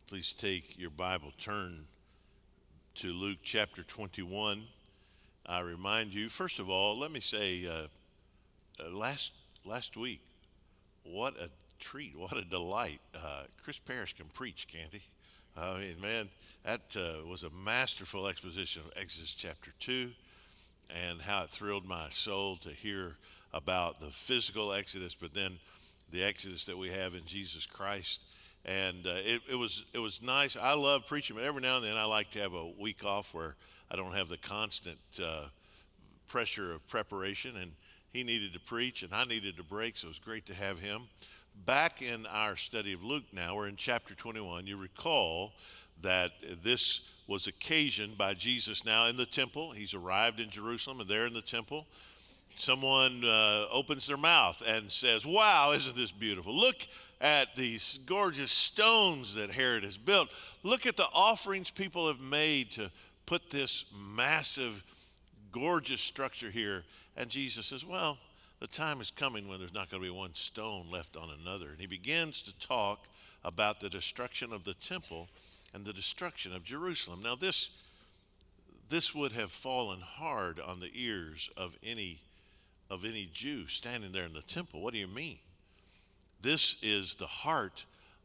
Please take your Bible, turn to Luke chapter 21. I remind you, first of all, let me say, last week, what a treat, what a delight. Chris Parrish can preach, can't he? I mean, man, that was a masterful exposition of Exodus chapter 2, and how it thrilled my soul to hear about the physical Exodus, but then the Exodus that we have in Jesus Christ. And it was nice. I love preaching, but every now and then I like to have a week off where I don't have the constant pressure of preparation. And he needed to preach, and I needed to break, so it was great to have him. Back in our study of Luke now, we're in chapter 21. You recall that this was occasioned by Jesus now in the temple. He's arrived in Jerusalem, and there in the temple, someone opens their mouth and says, "Wow, isn't this beautiful? Look at these gorgeous stones that Herod has built. Look at the offerings people have made to put this massive, gorgeous structure here." And Jesus says, well, the time is coming when there's not going to be one stone left on another. And he begins to talk about the destruction of the temple and the destruction of Jerusalem. Now this would have fallen hard on the ears of any Jew standing there in the temple. What do you mean? This is the heart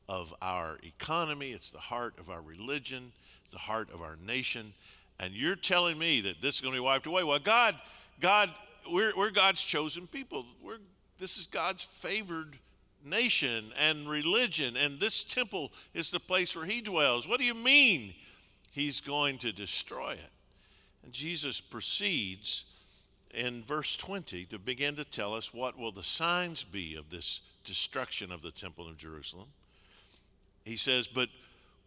of our economy. It's the heart of our religion. It's the heart of our nation. And you're telling me that this is going to be wiped away. Well, God, we're God's chosen people. This is God's favored nation and religion. And this temple is the place where he dwells. What do you mean he's going to destroy it? And Jesus proceeds in verse 20 to begin to tell us what will the signs be of this destruction of the temple of Jerusalem. He says, but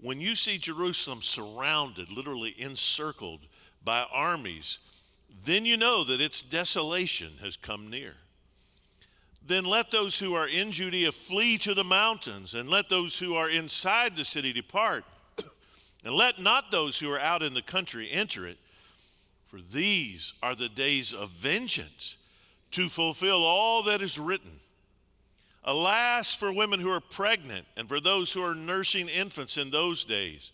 when you see Jerusalem surrounded, literally encircled by armies, then you know that its desolation has come near. Then let those who are in Judea flee to the mountains, and let those who are inside the city depart, and let not those who are out in the country enter it. For these are the days of vengeance, to fulfill all that is written. Alas, for women who are pregnant, and for those who are nursing infants in those days.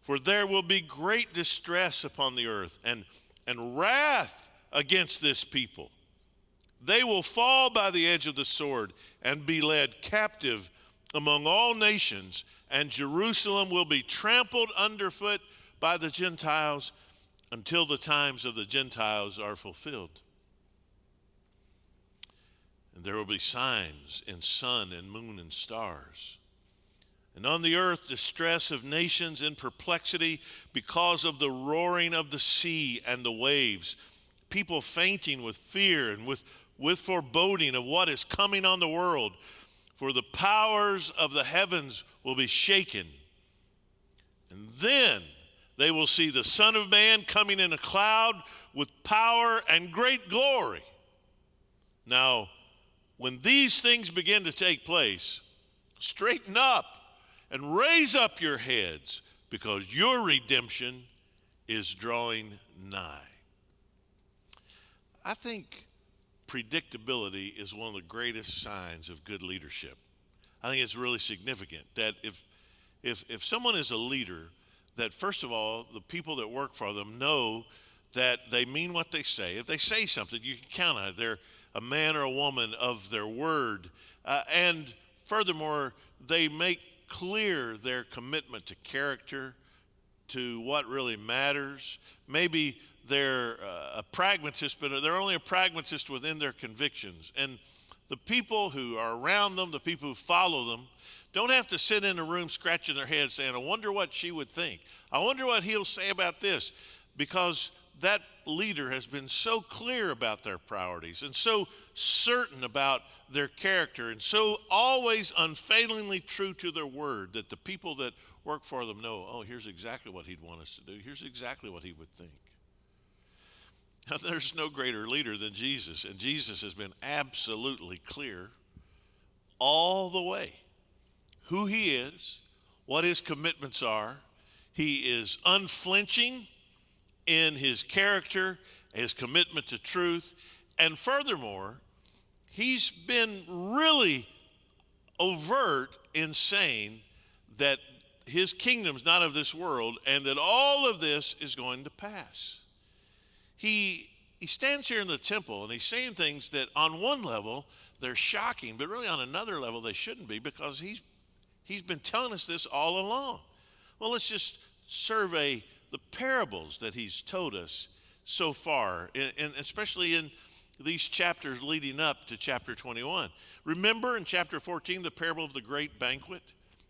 For there will be great distress upon the earth, and wrath against this people. They will fall by the edge of the sword, and be led captive among all nations, and Jerusalem will be trampled underfoot by the Gentiles, until the times of the Gentiles are fulfilled. And there will be signs in sun and moon and stars. And on the earth, distress of nations in perplexity because of the roaring of the sea and the waves. People fainting with fear and with foreboding of what is coming on the world. For the powers of the heavens will be shaken. And then they will see the Son of Man coming in a cloud with power and great glory. Now, when these things begin to take place, straighten up and raise up your heads, because your redemption is drawing nigh. I think predictability is one of the greatest signs of good leadership. I think it's really significant that if someone is a leader, that first of all, the people that work for them know that they mean what they say. If they say something, you can count on it. They're a man or a woman of their word. And furthermore, they make clear their commitment to character, to what really matters. Maybe they're a pragmatist, but they're only a pragmatist within their convictions. And the people who are around them, the people who follow them, don't have to sit in a room scratching their heads saying, I wonder what she would think. I wonder what he'll say about this. Because that leader has been so clear about their priorities and so certain about their character and so always unfailingly true to their word that the people that work for them know, oh, here's exactly what he'd want us to do. Here's exactly what he would think. Now, there's no greater leader than Jesus, and Jesus has been absolutely clear all the way who he is, what his commitments are. He is unflinching in his character, his commitment to truth, and furthermore, he's been really overt in saying that his kingdom's not of this world, and that all of this is going to pass. He stands here in the temple, and he's saying things that on one level they're shocking, but really on another level they shouldn't be, because he's been telling us this all along. Well, let's just survey the parables that he's told us so far, and especially in these chapters leading up to chapter 21. Remember in chapter 14 the parable of the great banquet?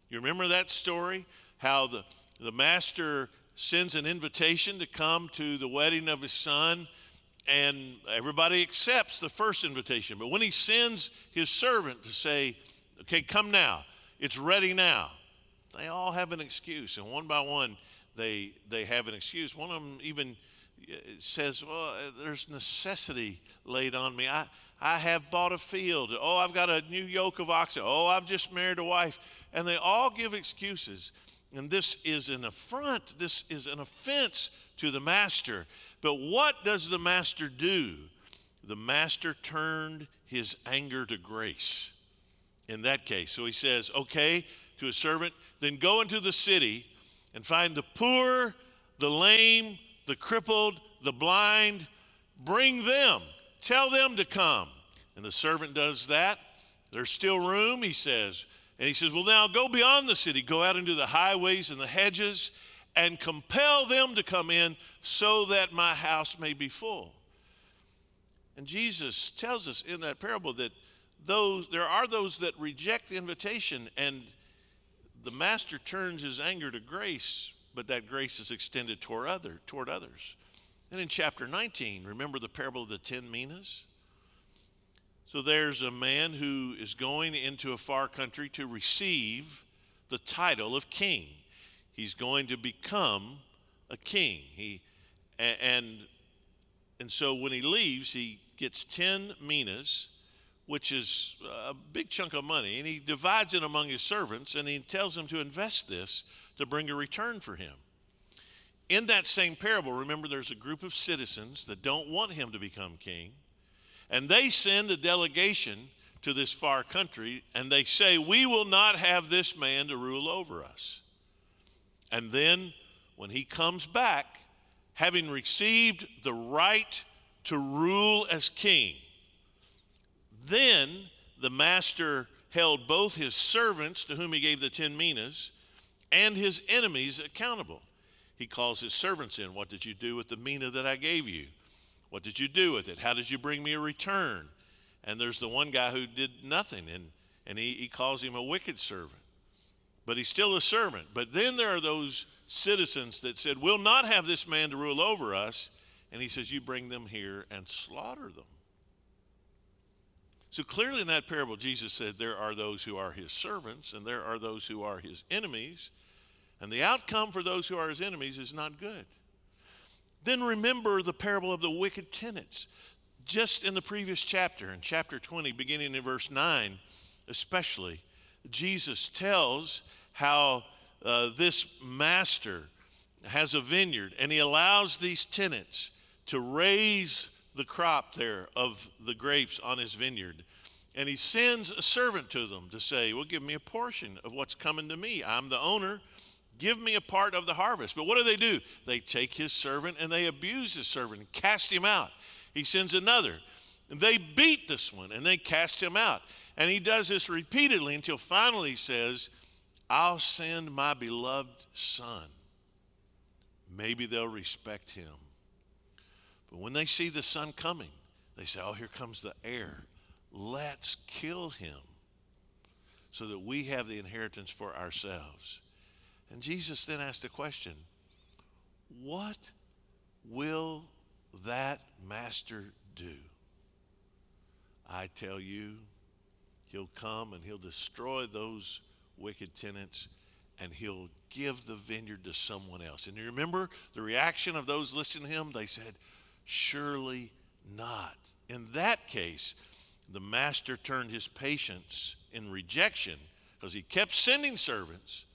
You remember that story? How the master sends an invitation to come to the wedding of his son, and everybody accepts the first invitation. But when he sends his servant to say, okay, come now, it's ready now, they all have an excuse. And one by one, they have an excuse. One of them even says, well, there's necessity laid on me. I have bought a field. Oh, I've got a new yoke of oxen. Oh, I've just married a wife. And they all give excuses. And this is an affront. This is an offense to the master. But what does the master do? The master turned his anger to grace in that case. So he says, okay, to a servant, then go into the city and find the poor, the lame, the crippled, the blind. Bring them. Tell them to come. And the servant does that. There's still room, he says. And he says, well, now go beyond the city. Go out into the highways and the hedges and compel them to come in so that my house may be full. And Jesus tells us in that parable that there are those that reject the invitation, and the master turns his anger to grace, but that grace is extended toward others. And in chapter 19, remember the parable of the 10 minas? So there's a man who is going into a far country to receive the title of king. He's going to become a king. And so when he leaves, he gets 10 minas, which is a big chunk of money, and he divides it among his servants, and he tells them to invest this to bring a return for him. In that same parable, remember, there's a group of citizens that don't want him to become king, and they send a delegation to this far country, and they say, we will not have this man to rule over us. And then when he comes back, having received the right to rule as king, then the master held both his servants, to whom he gave the 10 minas, and his enemies accountable. He calls his servants in. What did you do with the mina that I gave you? What did you do with it? How did you bring me a return? And there's the one guy who did nothing, and he calls him a wicked servant. But he's still a servant. But then there are those citizens that said, we'll not have this man to rule over us. And he says, you bring them here and slaughter them. So clearly in that parable, Jesus said there are those who are his servants and there are those who are his enemies. And the outcome for those who are his enemies is not good. Then remember the parable of the wicked tenants. Just in the previous chapter, in chapter 20, beginning in verse 9 especially, Jesus tells how this master has a vineyard, and he allows these tenants to raise the crop there of the grapes on his vineyard. And he sends a servant to them to say, well, give me a portion of what's coming to me. I'm the owner. Give me a part of the harvest. But what do? They take his servant and they abuse his servant and cast him out. He sends another. And they beat this one and they cast him out. And he does this repeatedly until finally he says, I'll send my beloved son. Maybe they'll respect him. But when they see the son coming, they say, oh, here comes the heir. Let's kill him so that we have the inheritance for ourselves. And Jesus then asked the question, what will that master do? I tell you, he'll come and he'll destroy those wicked tenants and he'll give the vineyard to someone else. And you remember the reaction of those listening to him? They said, surely not. In that case, the master turned his patience in rejection because he kept sending servants.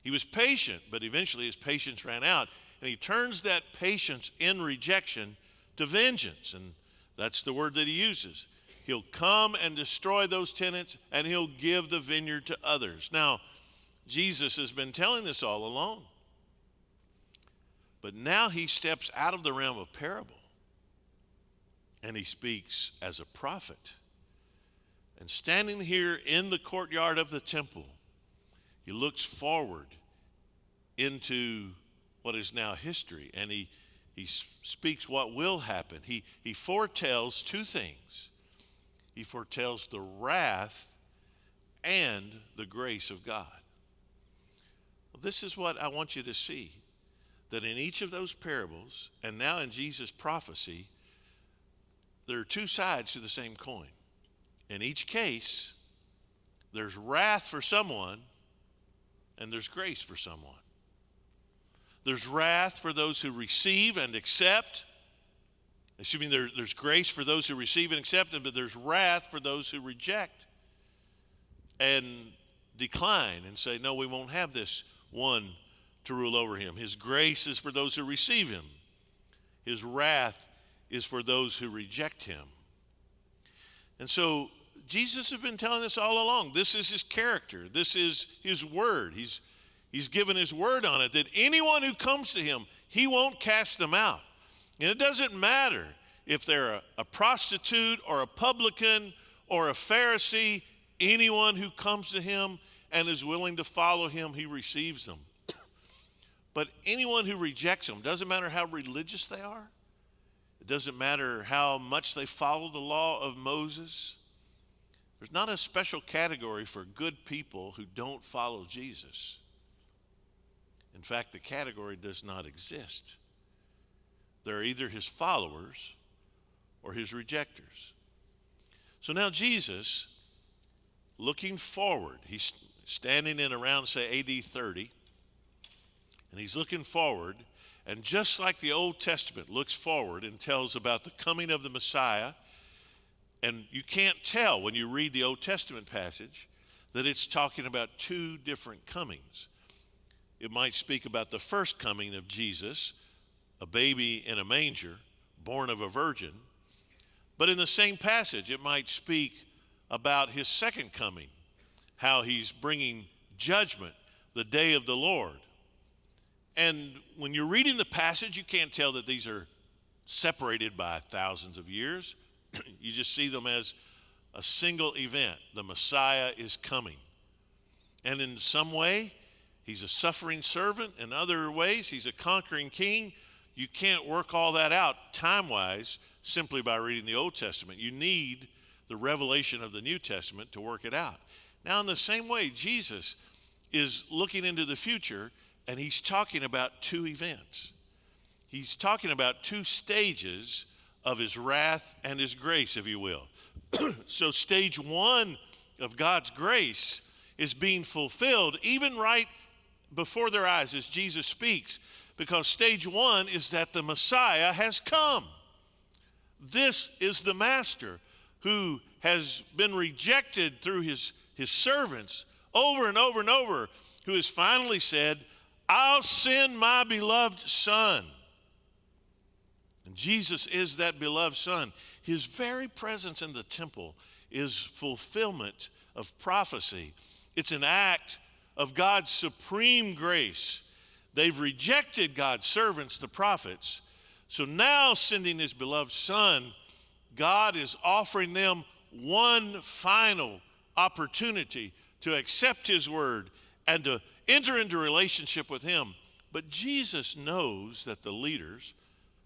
He was patient, but eventually his patience ran out. And he turns that patience in rejection to vengeance. And that's the word that he uses. He'll come and destroy those tenants, and he'll give the vineyard to others. Now, Jesus has been telling this all along. But now he steps out of the realm of parable and he speaks as a prophet. And standing here in the courtyard of the temple, he looks forward into what is now history, and he speaks what will happen. He foretells two things. He foretells the wrath and the grace of God. Well, this is what I want you to see, that in each of those parables, and now in Jesus' prophecy, there are two sides to the same coin. In each case, there's wrath for someone, and there's grace for someone. There's wrath for those who receive and accept. There's grace for those who receive and accept, but there's wrath for those who reject and decline and say, no, we won't have this one to rule over him. His grace is for those who receive him. His wrath is for those who reject him. And so Jesus has been telling us all along, this is his character. This is his word. He's given his word on it, that anyone who comes to him, he won't cast them out. And it doesn't matter if they're a prostitute or a publican or a Pharisee, anyone who comes to him and is willing to follow him, he receives them. But anyone who rejects him, doesn't matter how religious they are, it doesn't matter how much they follow the law of Moses, there's not a special category for good people who don't follow Jesus. In fact, the category does not exist. They're either his followers or his rejectors. So now Jesus, looking forward, he's standing in around, say, AD 30, and he's looking forward, and just like the Old Testament looks forward and tells about the coming of the Messiah, and you can't tell when you read the Old Testament passage that it's talking about two different comings. It might speak about the first coming of Jesus, a baby in a manger, born of a virgin. But in the same passage, it might speak about his second coming, how he's bringing judgment, the day of the Lord. And when you're reading the passage, you can't tell that these are separated by thousands of years. You just see them as a single event. The Messiah is coming. And in some way, he's a suffering servant. In other ways, he's a conquering king. You can't work all that out time-wise simply by reading the Old Testament. You need the revelation of the New Testament to work it out. Now, in the same way, Jesus is looking into the future, and he's talking about two events. He's talking about two stages of his wrath and his grace, if you will. So stage one of God's grace is being fulfilled even right before their eyes as Jesus speaks, because stage one is that the Messiah has come. This is the Master who has been rejected through his servants over and over and over, who has finally said, I'll send my beloved Son. And Jesus is that beloved Son. His very presence in the temple is fulfillment of prophecy. It's an act of God's supreme grace. They've rejected God's servants, the prophets. So now, sending his beloved Son, God is offering them one final opportunity to accept his word and to enter into relationship with him. But Jesus knows that the leaders,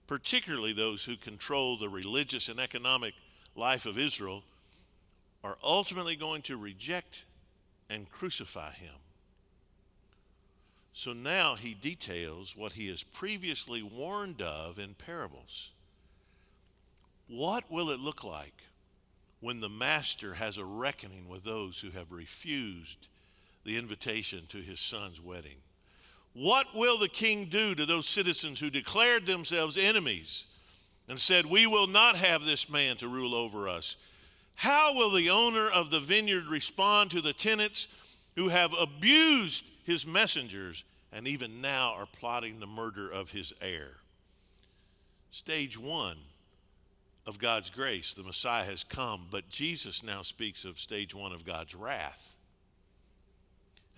particularly those who control the religious and economic life of Israel, are ultimately going to reject and crucify him. So now he details what he has previously warned of in parables. What will it look like when the Master has a reckoning with those who have refused the invitation to his Son's wedding? What will the king do to those citizens who declared themselves enemies and said, we will not have this man to rule over us? How will the owner of the vineyard respond to the tenants who have abused his messengers and even now are plotting the murder of his heir? Stage one of God's grace, the Messiah has come, but Jesus now speaks of stage one of God's wrath.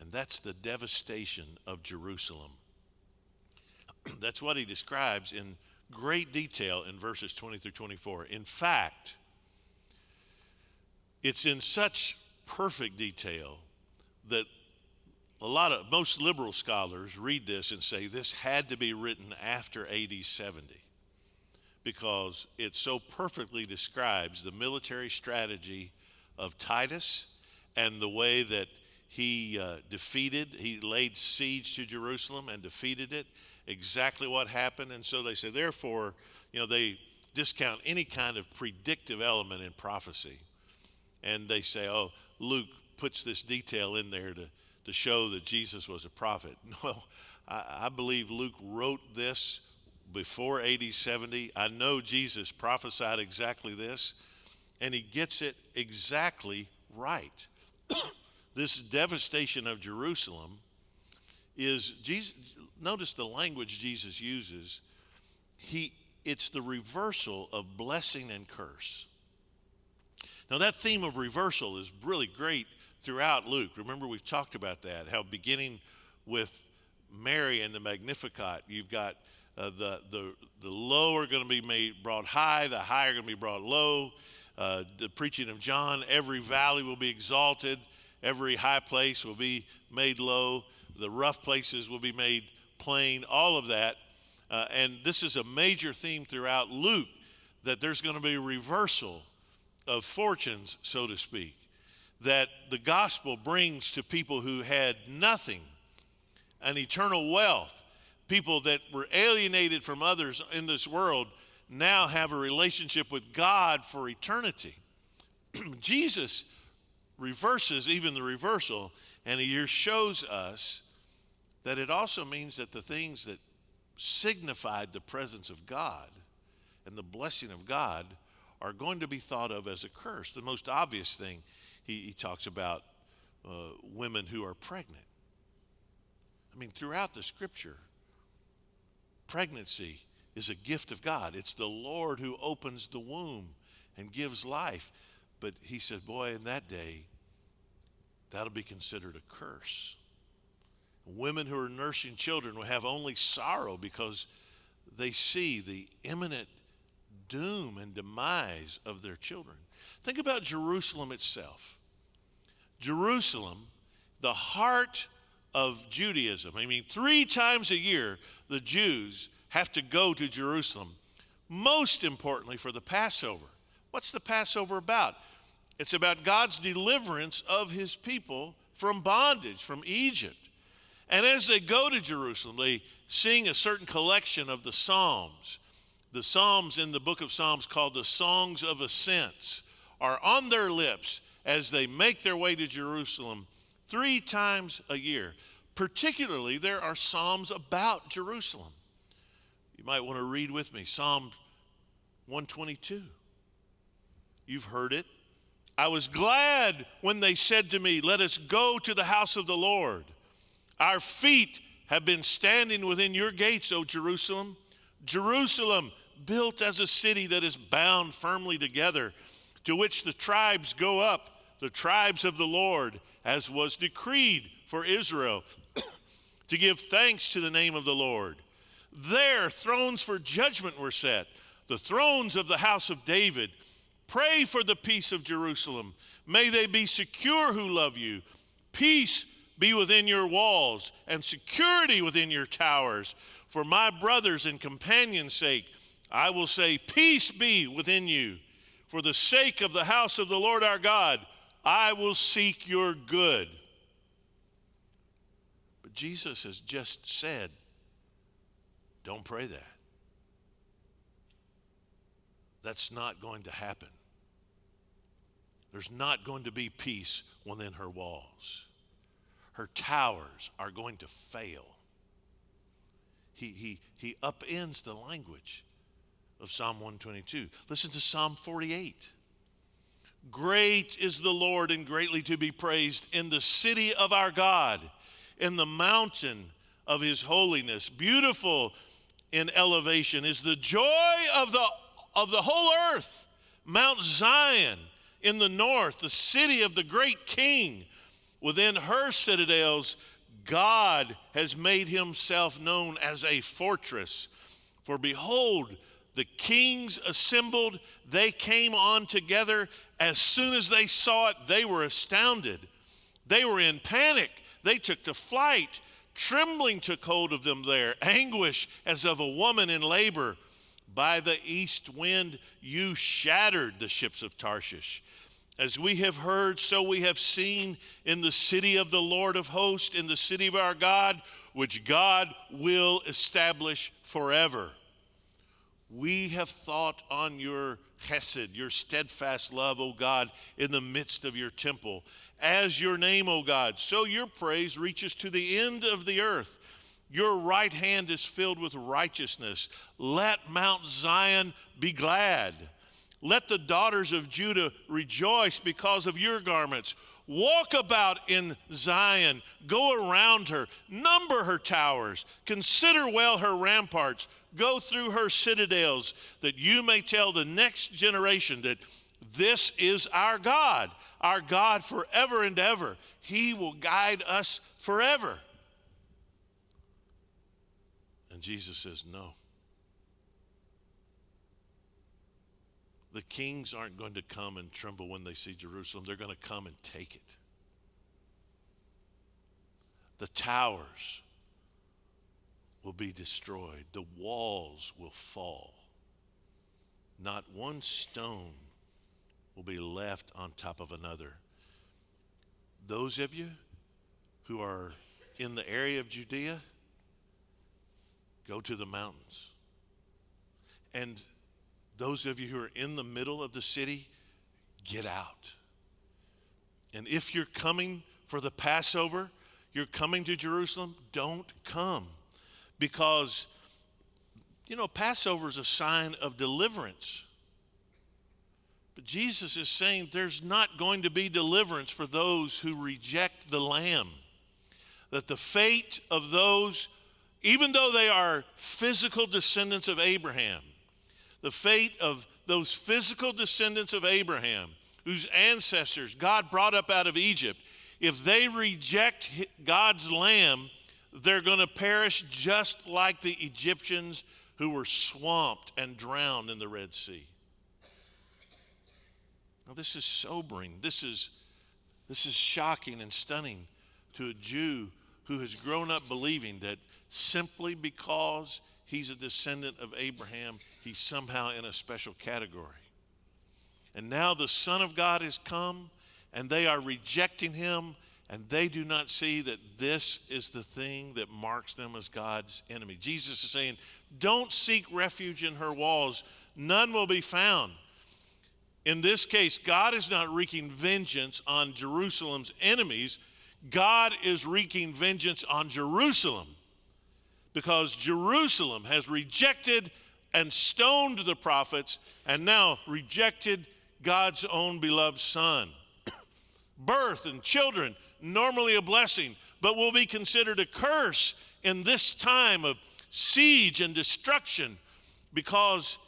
and that's the devastation of Jerusalem. That's what he describes in great detail in verses 20 through 24. In fact, it's in such perfect detail that most liberal scholars read this and say this had to be written after AD 70, because it so perfectly describes the military strategy of Titus and the way that he laid siege to Jerusalem and defeated it, exactly what happened. And so they say, therefore, they discount any kind of predictive element in prophecy. And they say, oh, Luke puts this detail in there to show that Jesus was a prophet. Well, I believe Luke wrote this before AD 70. I know Jesus prophesied exactly this, and he gets it exactly right. This devastation of Jerusalem is Jesus. Notice the language Jesus uses. It's the reversal of blessing and curse. Now that theme of reversal is really great throughout Luke. Remember, we've talked about that, how beginning with Mary and the Magnificat, you've got the low are going to be brought high, the high are going to be brought low. The preaching of John, every valley will be exalted, every high place will be made low, the rough places will be made plain, all of that. And this is a major theme throughout Luke, that there's going to be a reversal of fortunes, so to speak, that the gospel brings to people who had nothing, an eternal wealth. People that were alienated from others in this world now have a relationship with God for eternity. Jesus reverses even the reversal, and he shows us that it also means that the things that signified the presence of God and the blessing of God are going to be thought of as a curse. The most obvious thing, he talks about women who are pregnant. I mean, throughout the scripture, pregnancy is a gift of God. It's the Lord who opens the womb and gives life. But he said, boy, in that day, that'll be considered a curse. Women who are nursing children will have only sorrow because they see the imminent doom and demise of their children. Think about Jerusalem itself. Jerusalem, the heart of Judaism. I mean, 3 times a year, the Jews have to go to Jerusalem, most importantly for the Passover. What's the Passover about? It's about God's deliverance of his people from bondage, from Egypt. And as they go to Jerusalem, they sing a certain collection of the Psalms. The Psalms in the book of Psalms, called the Songs of Ascents, are on their lips as they make their way to Jerusalem 3 times a year. Particularly, there are Psalms about Jerusalem. You might want to read with me Psalm 122. You've heard it. I was glad when they said to me, let us go to the house of the Lord. Our feet have been standing within your gates, O Jerusalem. Jerusalem, built as a city that is bound firmly together, to which the tribes go up, the tribes of the Lord, as was decreed for Israel, to give thanks to the name of the Lord. There thrones for judgment were set, the thrones of the house of David. Pray for the peace of Jerusalem. May they be secure who love you. Peace be within your walls, and security within your towers. For my brothers and companions' sake, I will say, peace be within you. For the sake of the house of the Lord our God, I will seek your good. But Jesus has just said, don't pray that. That's not going to happen. There's not going to be peace within her walls. Her towers are going to fail. He upends the language of Psalm 122. Listen to Psalm 48. Great is the Lord and greatly to be praised in the city of our God, in the mountain of his holiness. Beautiful in elevation is the joy of the whole earth. Mount Zion in the north, the city of the great King. Within her citadels, God has made himself known as a fortress. For behold, the kings assembled, they came on together. As soon as they saw it, they were astounded. They were in panic. They took to flight. Trembling took hold of them there, anguish as of a woman in labor. By the east wind you shattered the ships of Tarshish. As we have heard, so we have seen in the city of the Lord of hosts, in the city of our God, which God will establish forever. We have thought on your chesed, your steadfast love, O God, in the midst of your temple. As your name, O God, so your praise reaches to the end of the earth. Your right hand is filled with righteousness. Let Mount Zion be glad. Let the daughters of Judah rejoice because of your garments. Walk about in Zion. Go around her. Number her towers. Consider well her ramparts. Go through her citadels, that you may tell the next generation that this is our God forever and ever. He will guide us forever. And Jesus says, no. The kings aren't going to come and tremble when they see Jerusalem. They're going to come and take it. The towers will be destroyed. The walls will fall. Not one stone will be left on top of another. Those of you who are in the area of Judea, go to the mountains. And those of you who are in the middle of the city, get out. And if you're coming for the Passover, you're coming to Jerusalem, don't come. Because, Passover is a sign of deliverance. But Jesus is saying there's not going to be deliverance for those who reject the Lamb. That the fate of those, even though they are physical descendants of Abraham, the fate of those physical descendants of Abraham, whose ancestors God brought up out of Egypt, if they reject God's Lamb, they're going to perish just like the Egyptians who were swamped and drowned in the Red Sea. Now, this is sobering. This is shocking and stunning to a Jew who has grown up believing that simply because he's a descendant of Abraham, he's somehow in a special category. And now the Son of God has come, and they are rejecting him, and they do not see that this is the thing that marks them as God's enemy. Jesus is saying, don't seek refuge in her walls. None will be found. In this case, God is not wreaking vengeance on Jerusalem's enemies. God is wreaking vengeance on Jerusalem, because Jerusalem has rejected and stoned the prophets and now rejected God's own beloved Son. Birth and children, normally a blessing, but will be considered a curse in this time of siege and destruction, because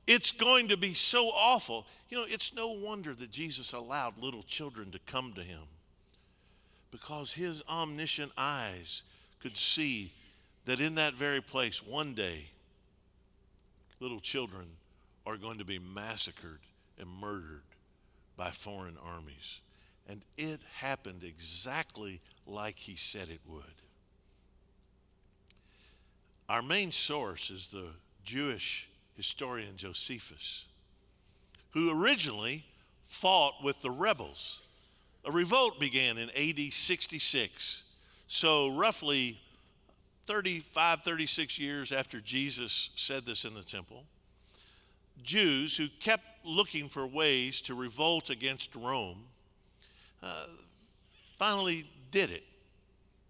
it's going to be so awful. It's no wonder that Jesus allowed little children to come to him, because his omniscient eyes could see that in that very place one day, little children are going to be massacred and murdered by foreign armies. And it happened exactly like he said it would. Our main source is the Jewish historian Josephus, who originally fought with the rebels. A revolt began in AD 66. So roughly 36 years after Jesus said this in the temple, Jews who kept looking for ways to revolt against Rome finally did it.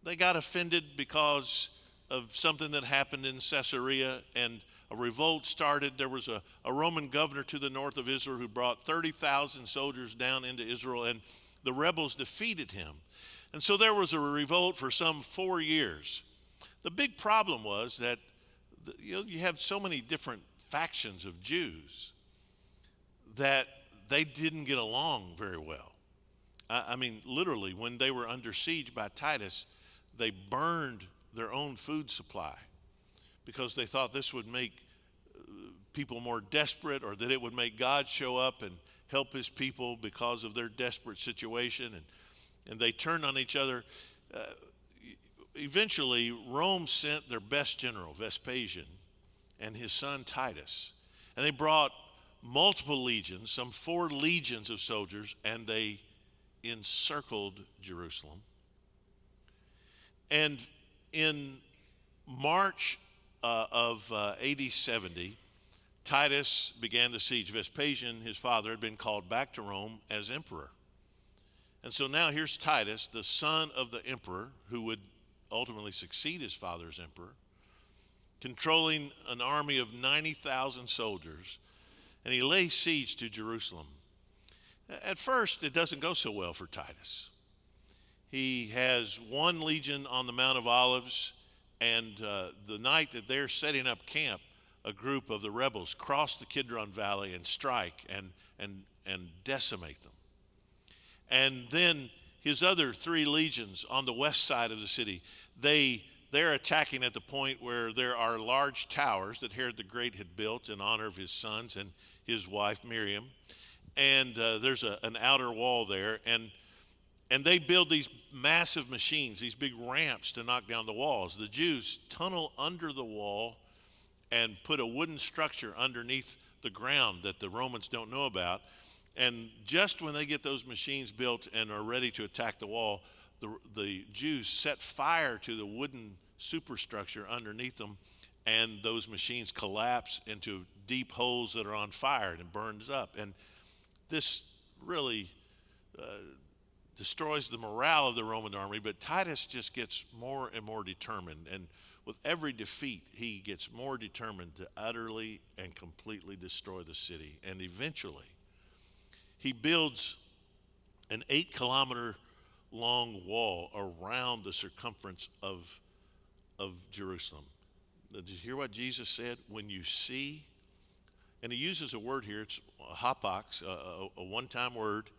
They got offended because of something that happened in Caesarea, and a revolt started. There was a Roman governor to the north of Israel who brought 30,000 soldiers down into Israel, and the rebels defeated him. And so there was a revolt for some 4 years. The big problem was that you have so many different factions of Jews that they didn't get along very well. I mean, literally, when they were under siege by Titus, they burned their own food supply because they thought this would make people more desperate, or that it would make God show up and help his people because of their desperate situation. And they turned on each other. Uh, Eventually, Rome sent their best general, Vespasian, and his son Titus. And they brought multiple legions, some 4 legions of soldiers, and they encircled Jerusalem. And in March of AD 70, Titus began the siege. Vespasian, his father, had been called back to Rome as emperor. And so now here's Titus, the son of the emperor, who would ultimately succeed his father as emperor, controlling an army of 90,000 soldiers, and he lays siege to Jerusalem. At first, it doesn't go so well for Titus. He has 1 legion on the Mount of Olives, and the night that they're setting up camp, a group of the rebels cross the Kidron Valley and strike and decimate them. And then his other 3 legions on the west side of the city, they're attacking at the point where there are large towers that Herod the Great had built in honor of his sons and his wife Miriam. And there's an outer wall there. And they build these massive machines, these big ramps to knock down the walls. The Jews tunnel under the wall and put a wooden structure underneath the ground that the Romans don't know about. And just when they get those machines built and are ready to attack the wall, the Jews set fire to the wooden superstructure underneath them, and those machines collapse into deep holes that are on fire, and it burns up. And this really destroys the morale of the Roman army, but Titus just gets more and more determined. And with every defeat, he gets more determined to utterly and completely destroy the city. And eventually, he builds an 8-kilometer long wall around the circumference of Jerusalem. Did you hear what Jesus said? When you see, and he uses a word here, it's hapax, a one-time word.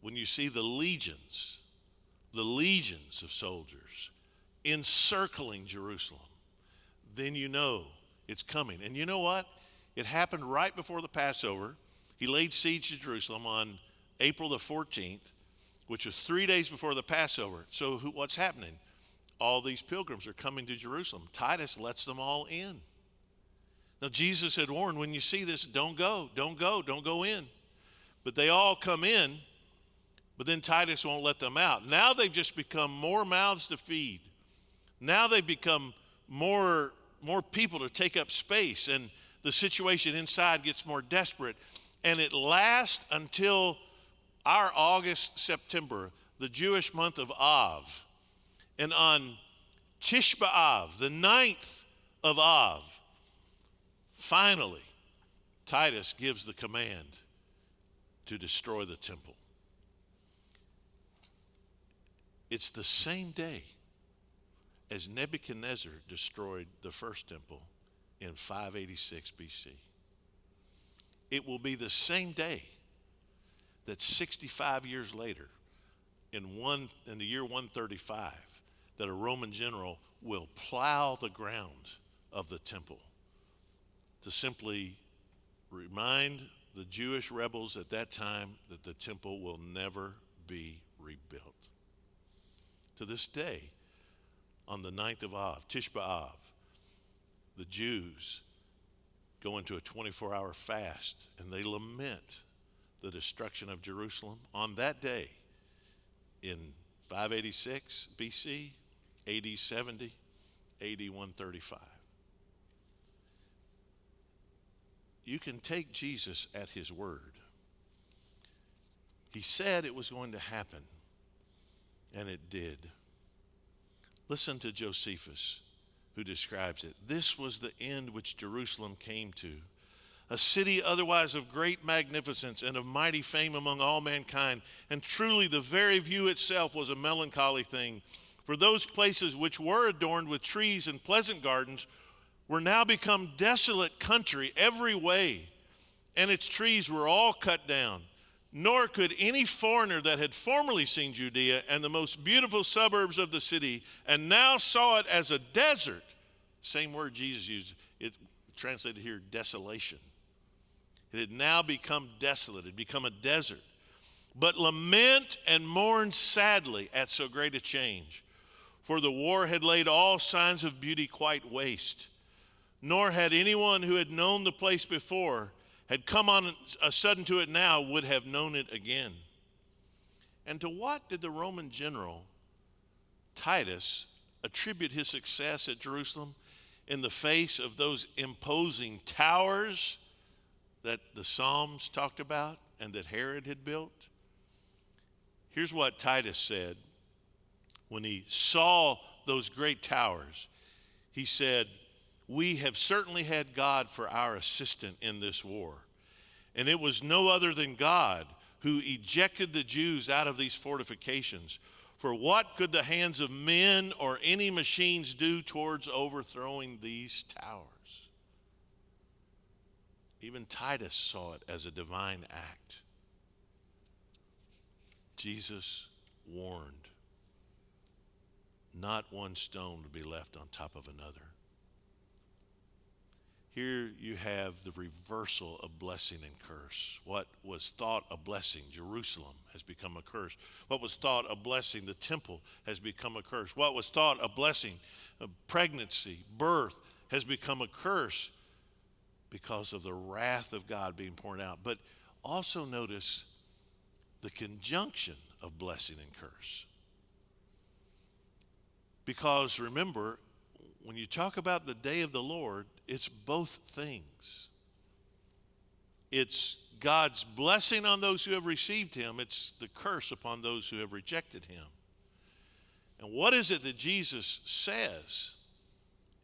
When you see the legions of soldiers encircling Jerusalem, then you know it's coming. And you know what? It happened right before the Passover. He laid siege to Jerusalem on April the 14th, which was 3 days before the Passover. So what's happening? All these pilgrims are coming to Jerusalem. Titus lets them all in. Now, Jesus had warned, when you see this, don't go in. But they all come in, but then Titus won't let them out. Now they've just become more mouths to feed. Now they've become more people to take up space, and the situation inside gets more desperate. And it lasts until our August, September, the Jewish month of Av. And on Tish B'Av, the 9th of Av, finally, Titus gives the command to destroy the temple. It's the same day as Nebuchadnezzar destroyed the first temple in 586 BC. It will be the same day that 65 years later, in the year 135, that a Roman general will plow the ground of the temple to simply remind the Jewish rebels at that time that the temple will never be rebuilt. To this day, on the 9th of Av, Tish B'Av, the Jews go into a 24-hour fast, and they lament the destruction of Jerusalem on that day in 586 BC, AD 70, AD 135. You can take Jesus at his word. He said it was going to happen, and it did. Listen to Josephus, who describes it. This was the end which Jerusalem came to, a city otherwise of great magnificence and of mighty fame among all mankind. And truly the very view itself was a melancholy thing. For those places which were adorned with trees and pleasant gardens were now become desolate country every way, and its trees were all cut down. Nor could any foreigner that had formerly seen Judea and the most beautiful suburbs of the city and now saw it as a desert, same word Jesus used, it translated here, desolation. It had now become desolate, it had become a desert. But lament and mourn sadly at so great a change. For the war had laid all signs of beauty quite waste. Nor had anyone who had known the place before, had come on a sudden to it now, would have known it again. And to what did the Roman general Titus attribute his success at Jerusalem in the face of those imposing towers that the Psalms talked about and that Herod had built? Here's what Titus said when he saw those great towers. He said, "We have certainly had God for our assistant in this war. And it was no other than God who ejected the Jews out of these fortifications. For what could the hands of men or any machines do towards overthrowing these towers?" Even Titus saw it as a divine act. Jesus warned, not one stone to be left on top of another. Here you have the reversal of blessing and curse. What was thought a blessing, Jerusalem, has become a curse. What was thought a blessing, the temple, has become a curse. What was thought a blessing, pregnancy, birth, has become a curse because of the wrath of God being poured out. But also notice the conjunction of blessing and curse. Because remember, when you talk about the day of the Lord, it's both things. It's God's blessing on those who have received him. It's the curse upon those who have rejected him. And what is it that Jesus says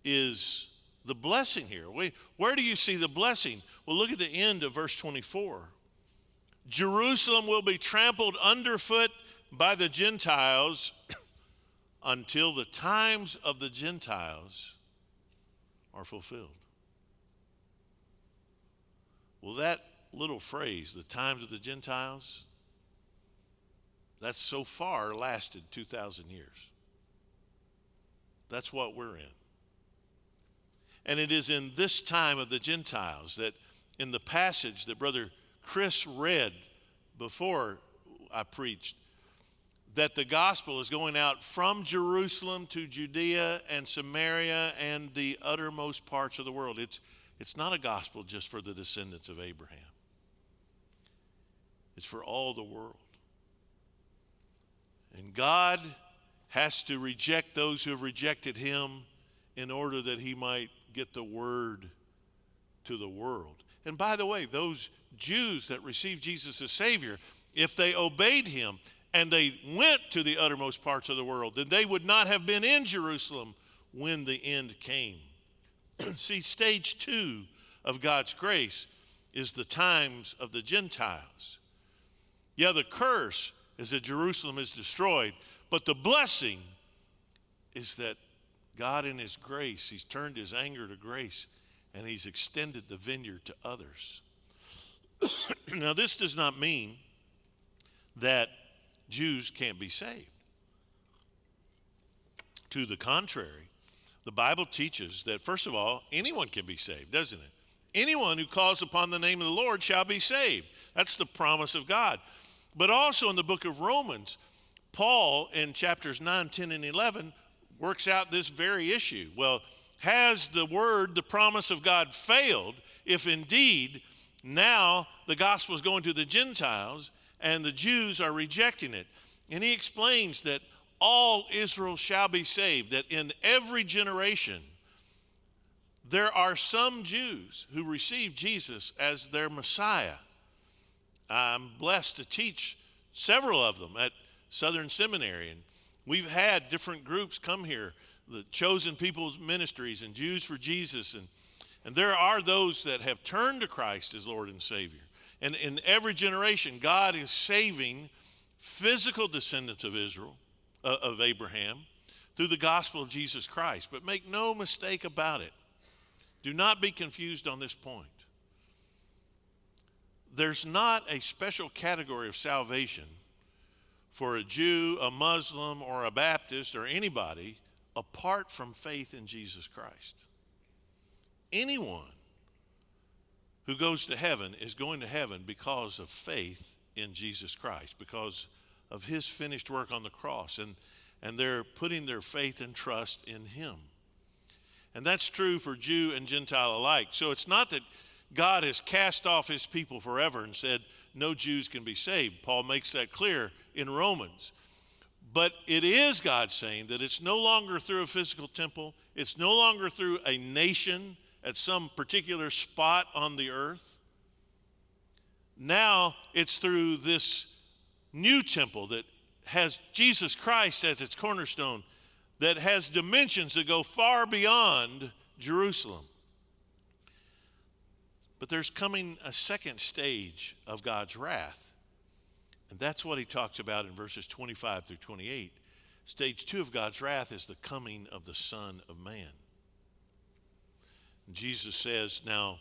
is the blessing here? Where do you see the blessing? Well, look at the end of verse 24. Jerusalem will be trampled underfoot by the Gentiles until the times of the Gentiles are fulfilled. Well, that little phrase, the times of the Gentiles, that's so far lasted 2,000 years. That's what we're in. And it is in this time of the Gentiles that in the passage that Brother Chris read before I preached, that the gospel is going out from Jerusalem to Judea and Samaria and the uttermost parts of the world. It's not a gospel just for the descendants of Abraham. It's for all the world. And God has to reject those who have rejected him in order that he might get the word to the world. And by the way, those Jews that received Jesus as Savior, if they obeyed him and they went to the uttermost parts of the world, then they would not have been in Jerusalem when the end came. See, stage 2 of God's grace is the times of the Gentiles. Yeah, the curse is that Jerusalem is destroyed, but the blessing is that God in his grace, he's turned his anger to grace, and he's extended the vineyard to others. Now, this does not mean that Jews can't be saved. To the contrary, the Bible teaches that, first of all, anyone can be saved, doesn't it? Anyone who calls upon the name of the Lord shall be saved. That's the promise of God. But also in the book of Romans, Paul in chapters 9, 10, and 11 works out this very issue. Well, has the word, the promise of God, failed if indeed now the gospel is going to the Gentiles and the Jews are rejecting it? And he explains that all Israel shall be saved, that in every generation there are some Jews who receive Jesus as their Messiah. I'm blessed to teach several of them at Southern Seminary, and we've had different groups come here, the Chosen People's Ministries and Jews for Jesus, and there are those that have turned to Christ as Lord and Savior. And in every generation, God is saving physical descendants of Israel, of Abraham, through the gospel of Jesus Christ. But make no mistake about it. Do not be confused on this point. there's not a special category of salvation for a Jew, a Muslim, or a Baptist, or anybody apart from faith in Jesus Christ. Anyone who goes to heaven is going to heaven because of faith in Jesus Christ, because of his finished work on the cross, and they're putting their faith and trust in him. And that's true for Jew and Gentile alike. So it's not that God has cast off his people forever and said no Jews can be saved. Paul makes that clear in Romans. But it is God saying that it's no longer through a physical temple. It's no longer through a nation at some particular spot on the earth. Now it's through this new temple that has Jesus Christ as its cornerstone, that has dimensions that go far beyond Jerusalem. But there's coming a second stage of God's wrath. And that's what he talks about in verses 25 through 28. Stage 2 of God's wrath is the coming of the Son of Man. And Jesus says, now,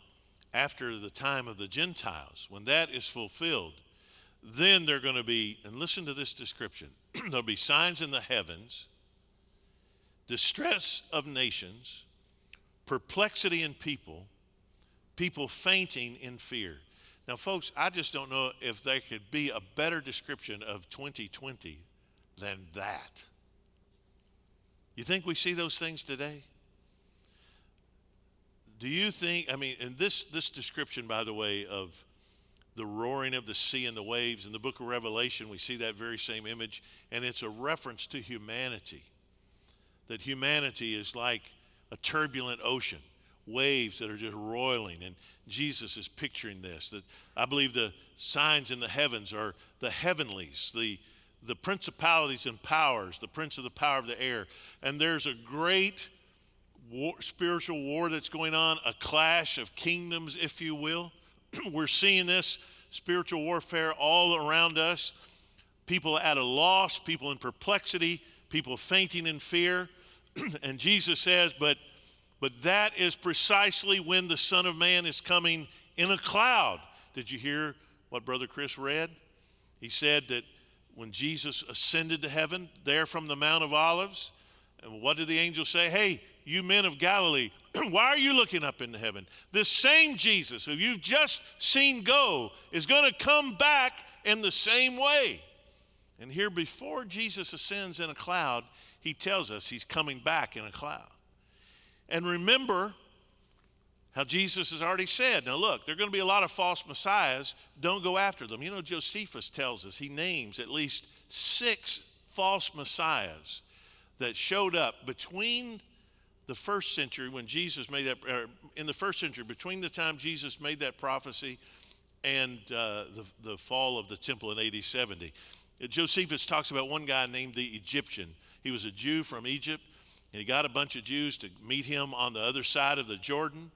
after the time of the Gentiles, when that is fulfilled, then they're going to be, and listen to this description, there'll be signs in the heavens, distress of nations, perplexity in people, people fainting in fear. Now, folks, I just don't know if there could be a better description of 2020 than that. You think we see those things today? Do you think, and this description, by the way, of the roaring of the sea and the waves, in the book of Revelation, we see that very same image, and it's a reference to humanity. That humanity is like a turbulent ocean, waves that are just roiling, and Jesus is picturing this. That I believe the signs in the heavens are the heavenlies, the principalities and powers, the prince of the power of the air. And there's a great spiritual war that's going on, a clash of kingdoms, if you will. We're seeing this spiritual warfare all around us. People at a loss, people in perplexity, people fainting in fear. And Jesus says, but that is precisely when the Son of Man is coming in a cloud. Did you hear what Brother Chris read? He said that when Jesus ascended to heaven, there from the Mount of Olives, and what did the angel say? Hey, you men of Galilee, why are you looking up into heaven? This same Jesus who you've just seen go is going to come back in the same way. And here before Jesus ascends in a cloud, he tells us he's coming back in a cloud. And remember how Jesus has already said, now look, there are going to be a lot of false messiahs. Don't go after them. You know, Josephus tells us, he names at least 6 false messiahs that showed up between the first century when Jesus made that, in the first century, between the time Jesus made that prophecy and the fall of the temple in AD 70. Josephus talks about one guy named the Egyptian. He was a Jew from Egypt, and he got a bunch of Jews to meet him on the other side of the Jordan.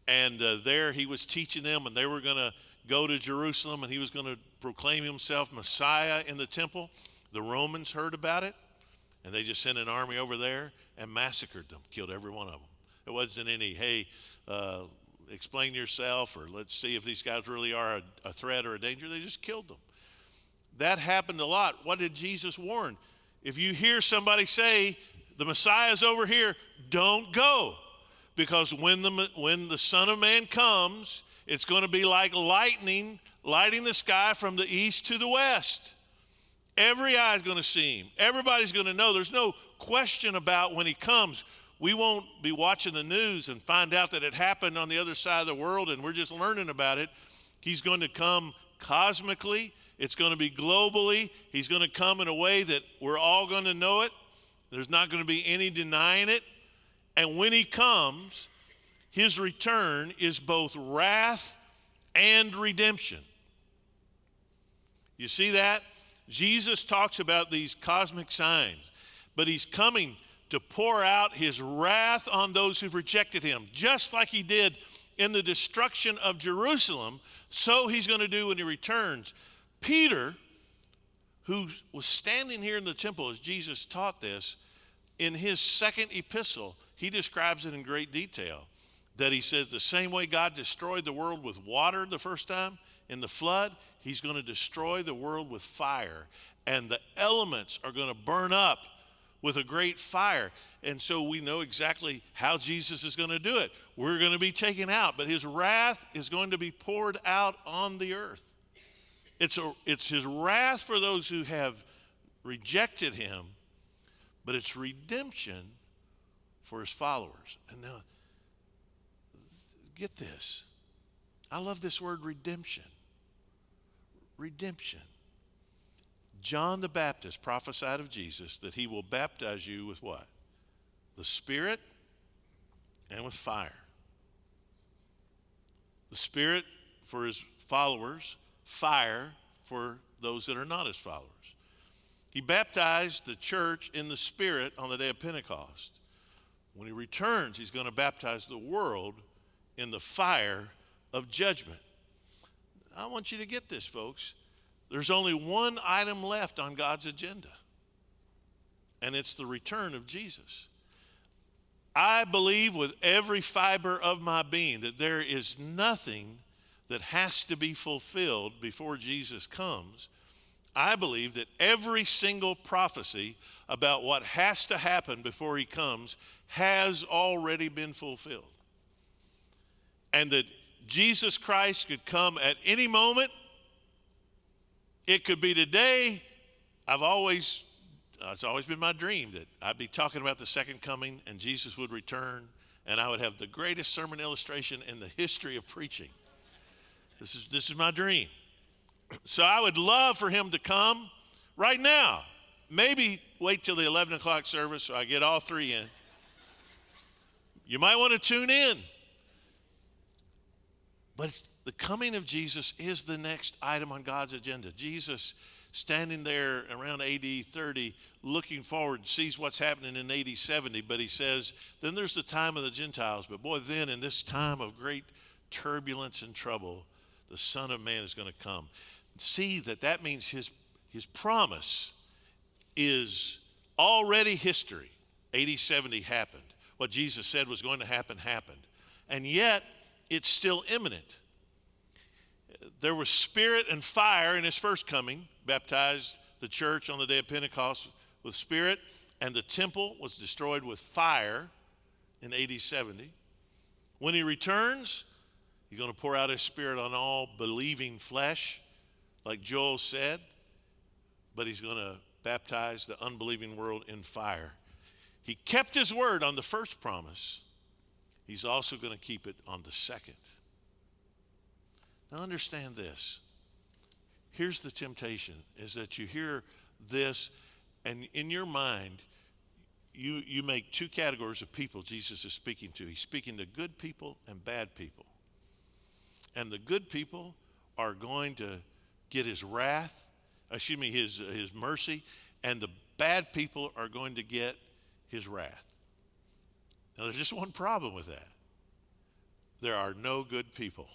And there he was teaching them, and they were going to go to Jerusalem, and he was going to proclaim himself Messiah in the temple. The Romans heard about it, and they just sent an army over there and massacred them, killed every one of them. It wasn't any, hey, explain yourself, or let's see if these guys really are a threat or a danger. They just killed them. That happened a lot. What did Jesus warn? If you hear somebody say, the Messiah is over here, don't go. Because when the Son of Man comes, it's going to be like lightning lighting the sky from the east to the west. Every eye is going to see him. Everybody's going to know. There's no question about when he comes. We won't be watching the news and find out that it happened on the other side of the world and we're just learning about it. He's going to come cosmically. It's going to be globally. He's going to come in a way that we're all going to know it. There's not going to be any denying it. And when he comes, his return is both wrath and redemption. You see that? Jesus talks about these cosmic signs, but he's coming to pour out his wrath on those who've rejected him, just like he did in the destruction of Jerusalem, so he's going to do when he returns. Peter, who was standing here in the temple as Jesus taught this, in his second epistle, he describes it in great detail, that he says the same way God destroyed the world with water the first time, in the flood, he's going to destroy the world with fire. And the elements are going to burn up with a great fire. And so we know exactly how Jesus is going to do it. We're going to be taken out, but his wrath is going to be poured out on the earth. It's his wrath for those who have rejected him, but it's redemption for his followers. And now, get this. I love this word redemption. Redemption. John the Baptist prophesied of Jesus that he will baptize you with what? The Spirit and with fire. The Spirit for his followers, fire for those that are not his followers. He baptized the church in the Spirit on the day of Pentecost. When he returns, he's going to baptize the world in the fire of judgment. I want you to get this, folks. There's only one item left on God's agenda, and it's the return of Jesus. I believe with every fiber of my being that there is nothing that has to be fulfilled before Jesus comes. I believe that every single prophecy about what has to happen before he comes has already been fulfilled. And that Jesus Christ could come at any moment. It could be today. It's always been my dream that I'd be talking about the second coming and Jesus would return and I would have the greatest sermon illustration in the history of preaching. This is my dream. So I would love for him to come right now. Maybe wait till the 11 o'clock service so I get all three in. You might want to tune in. But the coming of Jesus is the next item on God's agenda. Jesus standing there around AD 30, looking forward, sees what's happening in AD 70, but he says, then there's the time of the Gentiles. But boy, then in this time of great turbulence and trouble, the Son of Man is going to come. See that means his promise is already history. AD 70 happened. What Jesus said was going to happen, happened. And yet, it's still imminent. There was spirit and fire in his first coming, baptized the church on the day of Pentecost with spirit, and the temple was destroyed with fire in AD 70. When he returns, he's going to pour out his spirit on all believing flesh, like Joel said, but he's going to baptize the unbelieving world in fire. He kept his word on the first promise. He's also going to keep it on the second. Now understand this. Here's the temptation, is that you hear this, and in your mind, you make two categories of people Jesus is speaking to. He's speaking to good people and bad people. And the good people are going to get his wrath, his mercy, and the bad people are going to get his wrath. Now, there's just one problem with that. There are no good people.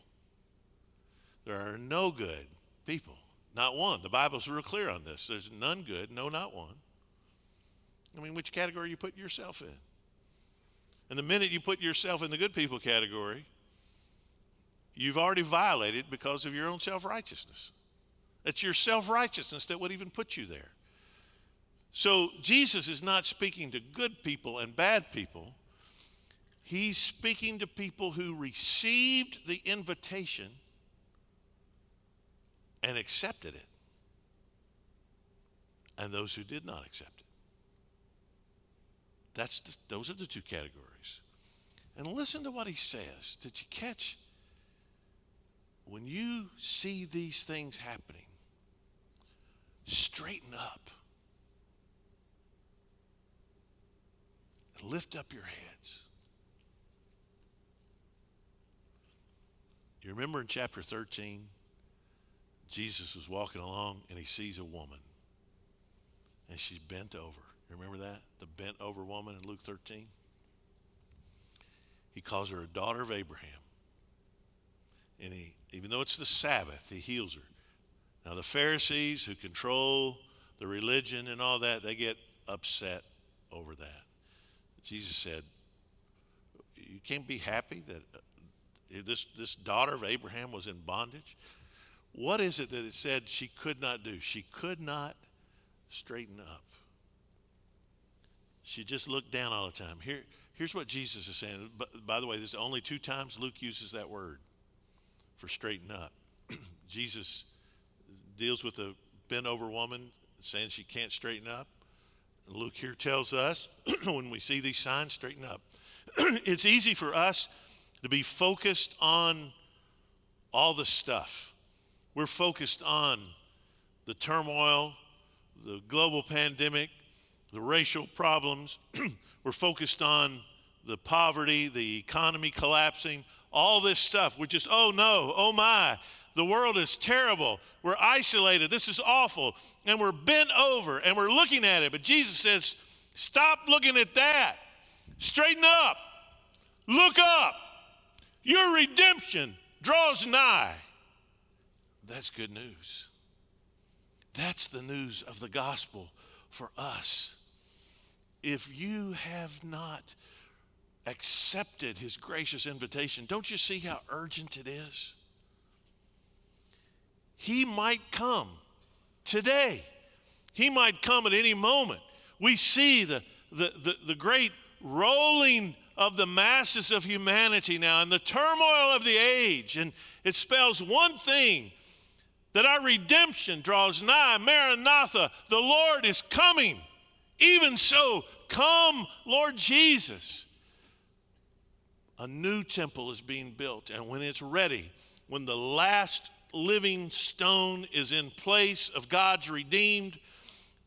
There are no good people. Not one. The Bible's real clear on this. There's none good, no, not one. I mean, which category you put yourself in? And the minute you put yourself in the good people category, you've already violated because of your own self-righteousness. It's your self-righteousness that would even put you there. So Jesus is not speaking to good people and bad people. He's speaking to people who received the invitation and accepted it, and those who did not accept it. Those are the two categories. And listen to what he says. Did you catch? When you see these things happening, straighten up and lift up your heads. You remember in chapter 13, Jesus was walking along and he sees a woman and she's bent over. You remember that? The bent over woman in Luke 13? He calls her a daughter of Abraham. And even though it's the Sabbath, he heals her. Now the Pharisees who control the religion and all that, they get upset over that. Jesus said, you can't be happy that this daughter of Abraham was in bondage? What is it that it said she could not do? She could not straighten up. She just looked down all the time. Here's what Jesus is saying. By the way, there's only 2 times Luke uses that word for straighten up. Jesus deals with a bent over woman saying she can't straighten up. And Luke here tells us when we see these signs, straighten up. It's easy for us to be focused on all the stuff. We're focused on the turmoil, the global pandemic, the racial problems. We're focused on the poverty, the economy collapsing, all this stuff. We're just, oh no, oh my, the world is terrible. We're isolated. This is awful. And we're bent over and we're looking at it. But Jesus says, stop looking at that. Straighten up. Look up. Your redemption draws nigh. That's good news. That's the news of the gospel for us. If you have not accepted his gracious invitation, don't you see how urgent it is? He might come today. He might come at any moment. We see the great rolling of the masses of humanity now and the turmoil of the age. And it spells one thing, that our redemption draws nigh. Maranatha, the Lord is coming. Even so, come, Lord Jesus. A new temple is being built, and when it's ready, when the last living stone is in place of God's redeemed,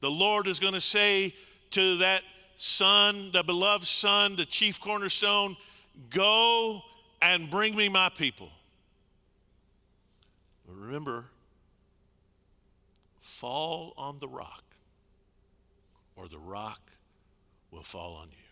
the Lord is going to say to that son, the beloved son, the chief cornerstone, go and bring me my people. Remember, fall on the rock, or the rock will fall on you.